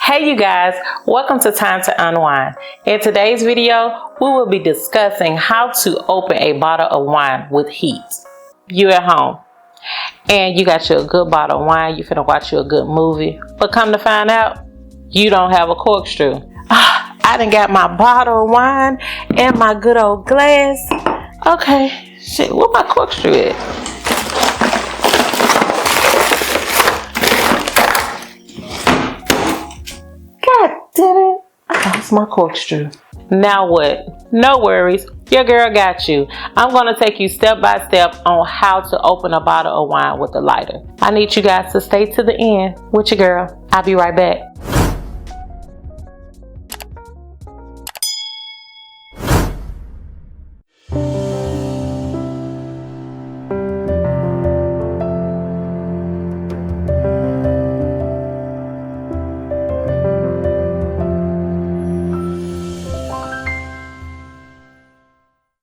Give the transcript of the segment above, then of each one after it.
Hey you guys, welcome to Time to Unwind. In today's video, we will be discussing how to open a bottle of wine with heat. You at home and you got you a good bottle of wine, you finna watch you a good movie, but come to find out, you don't have a corkscrew. I done got my bottle of wine and my good old glass. Okay, shit, where my corkscrew at? God damn it, I lost my corkscrew. Now what? No worries, your girl got you. I'm gonna take you step by step on how to open a bottle of wine with a lighter. I need you guys to stay to the end with your girl. I'll be right back.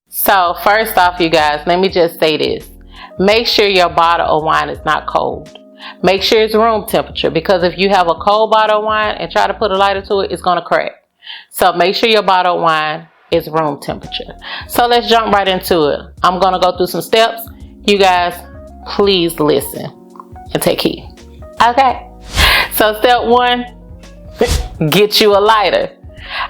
So first off, you guys, let me just say this. Make sure your bottle of wine is not cold. Make sure it's room temperature, because if you have a cold bottle of wine and try to put a lighter to it, it's going to crack. So make sure your bottle of wine is room temperature. So let's jump right into it. I'm going to go through some steps. You guys, please listen and take heed. Okay. So step one, get you a lighter.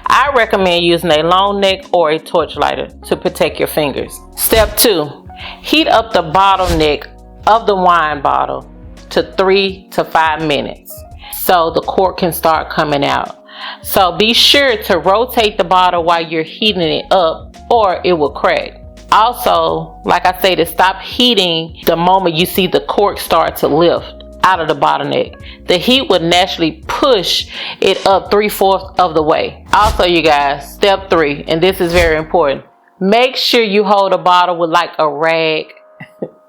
I recommend using a long neck or a torch lighter to protect your fingers. Step 2, heat up the bottleneck of the wine bottle to 3 to 5 minutes so the cork can start coming out. So be sure to rotate the bottle while you're heating it up or it will crack. Also, like I said, stop heating the moment you see the cork start to lift out of the bottleneck. The heat would naturally push it up 3/4 of the way. Also, you guys, step 3, and this is very important. Make sure you hold a bottle with like a rag.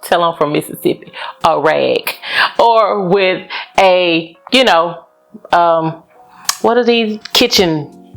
Tell them from Mississippi, a rag, or with a, what are these kitchen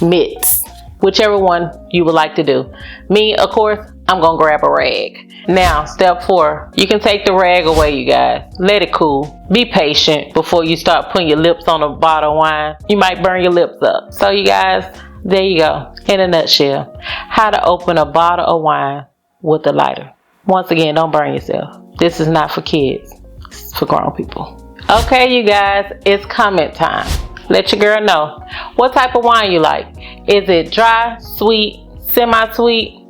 mitts? Whichever one you would like to do. Me, of course, I'm gonna grab a rag. Now, step 4, you can take the rag away, you guys. Let it cool. Be patient before you start putting your lips on a bottle of wine. You might burn your lips up. So you guys, there you go. In a nutshell, how to open a bottle of wine with a lighter. Once again, don't burn yourself. This is not for kids. It's for grown people. Okay, you guys, it's comment time. Let your girl know what type of wine you like. Is it dry, sweet, semi-sweet?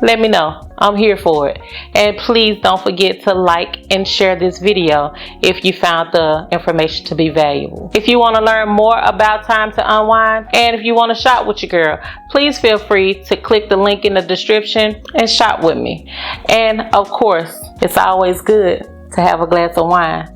Let me know. I'm here for it. And please don't forget to like and share this video if you found the information to be valuable. If you want to learn more about Time to Unwind, and if you want to shop with your girl, please feel free to click the link in the description and shop with me. And of course, it's always good to have a glass of wine